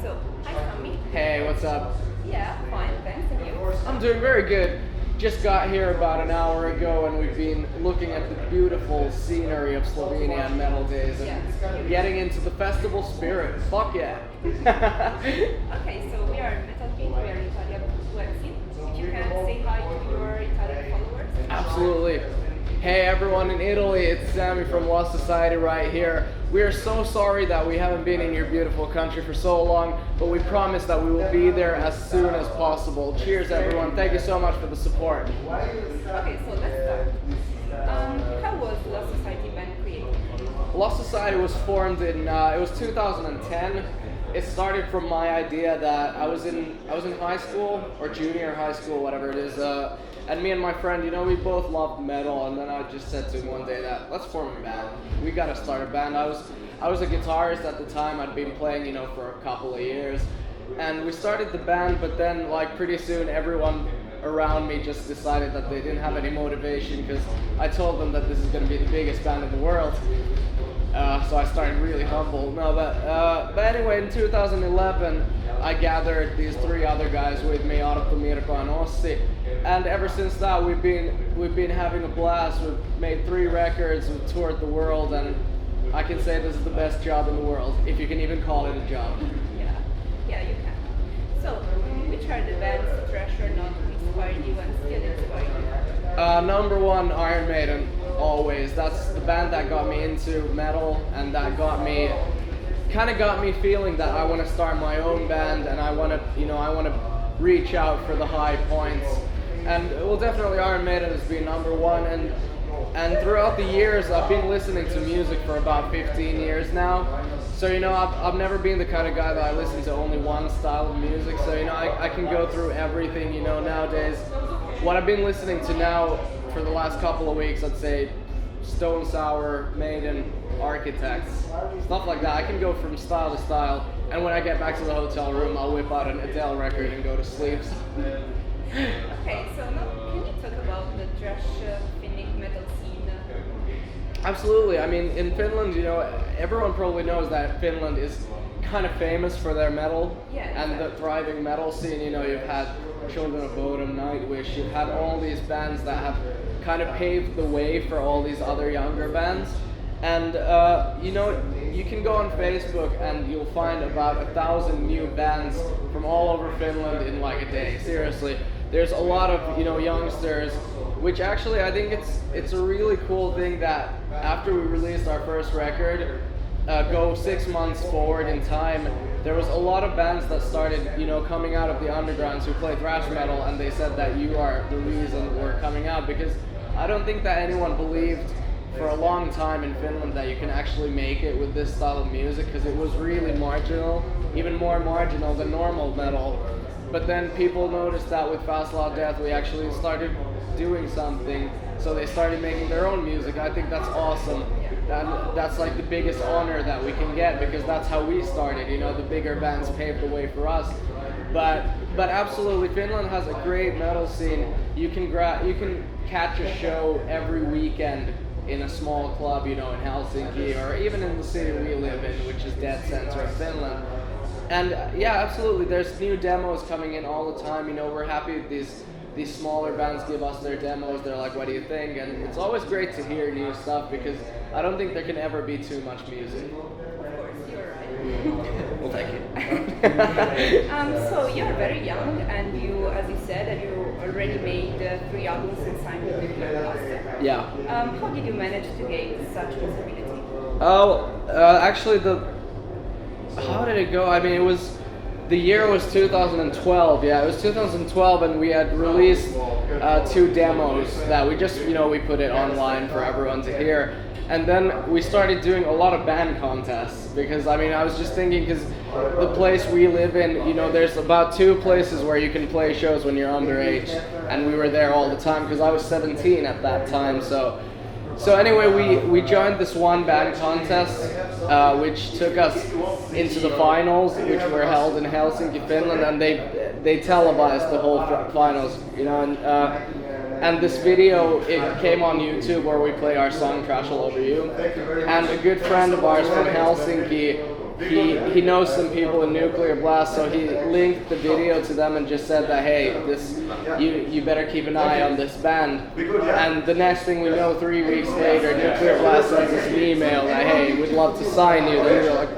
So, hi Tommy. Hey, what's up? Yeah, fine, thanks. And you? I'm doing very good. Just got here about an hour ago and we've been looking at the beautiful scenery of Slovenia and Metaldays and getting into the festival spirit. Fuck yeah. Okay, so we are Metaldays, we are Italian web scene. If you can say hi to your Italian followers. Absolutely. Hey everyone in Italy, it's Sammy from Lost Society right here. We are so sorry that we haven't been in your beautiful country for so long, but we promise that we will be there as soon as possible. Cheers everyone, thank you so much for the support. Okay, so let's start. How was Lost Society band created? Lost Society was formed in it was 2010. It started from my idea that I was in high school or junior high school, whatever it is, and me and my friend, we both loved metal, and then I just said to him one day that let's form a band. We gotta start a band. I was a guitarist at the time. I'd been playing, for a couple of years, and we started the band. But then, pretty soon, everyone around me just decided that they didn't have any motivation because I told them that this is gonna be the biggest band in the world. So I started really humble. No, but anyway, in 2011, I gathered these three other guys with me, Arto, Mirko, and Ossi, and ever since that, we've been having a blast. We've made 3 records, we've toured the world, and I can say this is the best job in the world, if you can even call it a job. Yeah, you can. So, which are the bands, trash or not, who inspired you and still inspire you? Number 1, Iron Maiden, always. That's the band that got me into metal, and that got me feeling that I want to start my own band, and I want to reach out for the high points. And well, definitely Iron Maiden has been number 1, and throughout the years I've been listening to music for about 15 years now. So I've never been the kind of guy that I listen to only one style of music. So I can go through everything. Nowadays, what I've been listening to now for the last couple of weeks, I'd say Stone Sour, Maiden, Architects, stuff like that. I can go from style to style, and when I get back to the hotel room, I'll whip out an Adele record and go to sleep. Okay, so now can you talk about the thrash Finnish metal scene? Absolutely. I mean, in Finland, everyone probably knows that Finland is kind of famous for their metal and the thriving metal scene. You've had Children of Bodom, Nightwish, you've had all these bands that have kind of paved the way for all these other younger bands. And you can go on Facebook and you'll find about 1,000 new bands from all over Finland in like a day. Seriously, there's a lot of youngsters, which actually I think it's a really cool thing that after we released our first record, go 6 months forward in time, there was a lot of bands that started coming out of the undergrounds who play thrash metal, and they said that you are the reason we're coming out, because I don't think that anyone believed for a long time in Finland that you can actually make it with this style of music, because it was really marginal, even more marginal than normal metal. But then people noticed that with Fast Loud Death we actually started doing something, so they started making their own music. I think that's awesome. That's like the biggest honor that we can get, because that's how we started. The bigger bands paved the way for us. But absolutely, Finland has a great metal scene. You can catch a show every weekend in a small club, in Helsinki, or even in the city we live in, which is dead center of Finland. And yeah, absolutely, there's new demos coming in all the time. We're happy these smaller bands give us their demos. They're like, what do you think? And it's always great to hear new stuff, because I don't think there can ever be too much music. Of course, you're right. Well, thank you. So you're very young, and you, as you said, that you already made 3 albums and signed with Metaldays. Yeah. How did you manage to gain such visibility? Oh, actually, how did it go? I mean, the year was 2012. Yeah, it was 2012, and we had released 2 demos that we just, we put it online for everyone to hear. And then we started doing a lot of band contests, because I was just thinking, because the place we live in, there's about 2 places where you can play shows when you're underage, and we were there all the time because I was 17 at that time. So anyway, we joined this one band contest, which took us into the finals, which were held in Helsinki, Finland, and they televised the whole finals, and this video, it came on YouTube where we play our song Trash All Over You, and a good friend of ours from Helsinki he knows some people in Nuclear Blast, so he linked the video to them and just said that, hey, this you better keep an eye on this band. And the next thing we know, 3 weeks later, Nuclear Blast sends us an email that, hey, we'd love to sign you. Then we were like,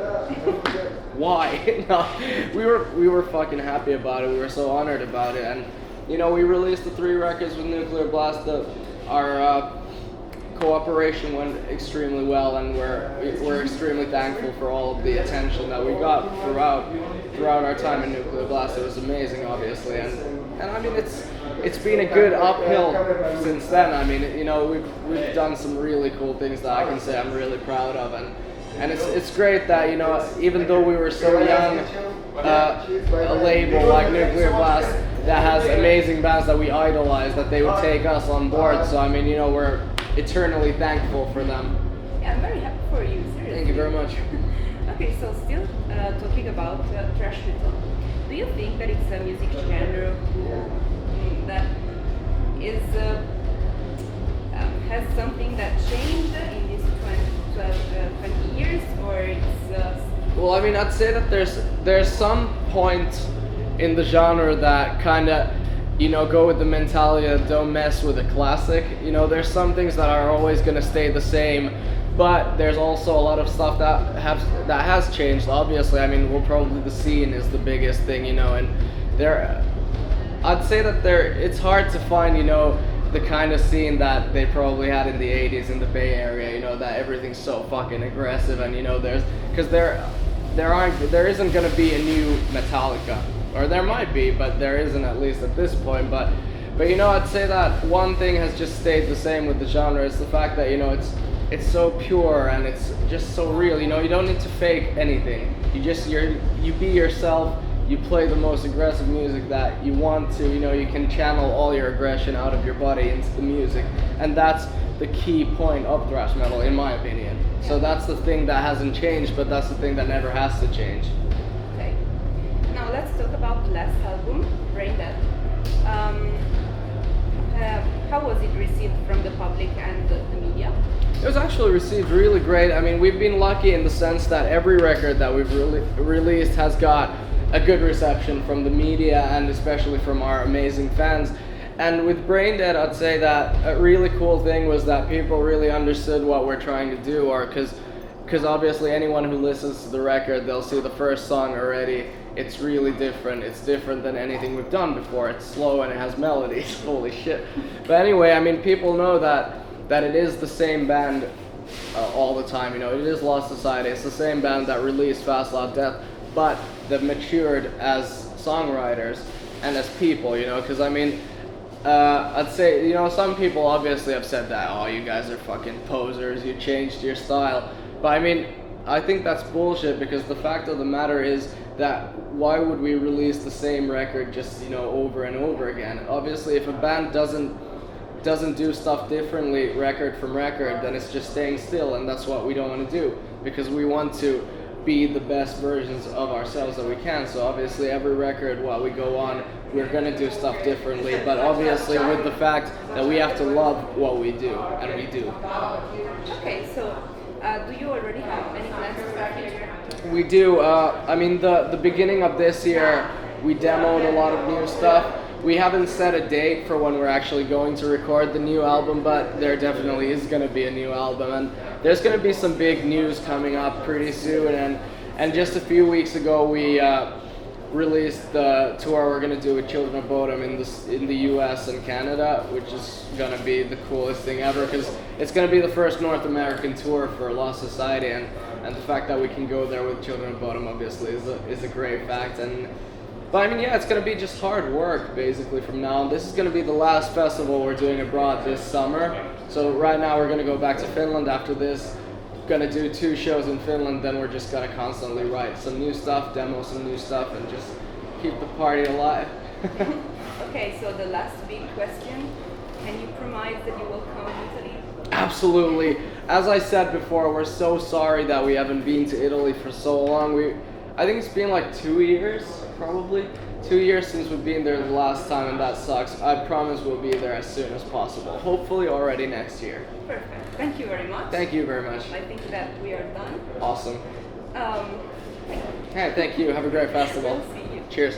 why? No, we were fucking happy about it. We were so honored about it, and you know, we released the 3 records with Nuclear Blast. Our cooperation went extremely well, and we're extremely thankful for all of the attention that we got throughout our time in Nuclear Blast. It was amazing, obviously, and I mean it's been a good uphill since then. I mean, you know, we've done some really cool things that I can say I'm really proud of, and it's great that, you know, even though we were so young, a label like Nuclear Blast that has amazing bands that we idolize, that they would take us on board. So I mean, you know, we're eternally thankful for them. Yeah, I'm very happy for you, seriously. Thank you very much. Okay, so still talking about thrash metal, do you think that it's a music genre that is has something that changed in these 20 years, or it's well, I mean, I'd say that there's some point in the genre that kind of, you know, go with the mentality of don't mess with a classic. You know, there's some things that are always going to stay the same, but there's also a lot of stuff that has changed. Obviously, I mean, well, probably the scene is the biggest thing, you know, and I'd say that it's hard to find, you know, the kind of scene that they probably had in the 80s in the Bay Area, you know, that everything's so fucking aggressive, and you know, there isn't going to be a new Metallica. Or there might be, but there isn't, at least at this point. But you know, I'd say that one thing has just stayed the same with the genre. It's the fact that, you know, it's so pure and it's just so real. You know, you don't need to fake anything. You be yourself. You play the most aggressive music that you want to. You know, you can channel all your aggression out of your body into the music, and that's the key point of thrash metal, in my opinion. So that's the thing that hasn't changed, but that's the thing that never has to change. Now let's talk about the last album, Brain Dead. How was it received from the public and the media? It was actually received really great. I mean, we've been lucky in the sense that every record that we've released has got a good reception from the media and especially from our amazing fans. And with Brain Dead, I'd say that a really cool thing was that people really understood what we're trying to do, or because obviously anyone who listens to the record, they'll see the first song already. It's really different. It's different than anything we've done before. It's slow and it has melodies. Holy shit. But anyway, I mean, people know that it is the same band all the time. You know, it is Lost Society. It's the same band that released Fast Loud Death, but they've matured as songwriters and as people, you know, because I mean, I'd say, you know, some people obviously have said that, oh, you guys are fucking posers, you changed your style. But I mean, I think that's bullshit, because the fact of the matter is that why would we release the same record just, you know, over and over again? Obviously, if a band doesn't do stuff differently record from record, then it's just staying still, and that's what we don't want to do, because we want to be the best versions of ourselves that we can. So obviously every record while we go on, we're gonna do stuff differently, but obviously with the fact that we have to love what we do, and we do. Okay, so do you already have any plans for the future? We do. I mean, the beginning of this year, we demoed a lot of new stuff. We haven't set a date for when we're actually going to record the new album, but there definitely is going to be a new album, and there's going to be some big news coming up pretty soon. And just a few weeks ago, we released the tour we're going to do with Children of Bodom in the US and Canada, which is going to be the coolest thing ever, because it's going to be the first North American tour for Lost Society, and the fact that we can go there with Children of Bodom obviously is a great fact. But I mean, yeah, it's going to be just hard work basically from now on. This is going to be the last festival we're doing abroad this summer. So right now we're going to go back to Finland after this. Going to do 2 shows in Finland, then we're just going to constantly write some new stuff, demo some new stuff, and just keep the party alive. Okay, so the last big question. Can you promise that you will come to Italy? Absolutely. As I said before, we're so sorry that we haven't been to Italy for so long. I think it's been like 2 years, probably. 2 years since we've been there the last time, and that sucks. I promise we'll be there as soon as possible. Hopefully already next year. Perfect. Thank you very much. Thank you very much. I think that we are done. Awesome. Okay, thank you. Have a great festival. See you. Cheers.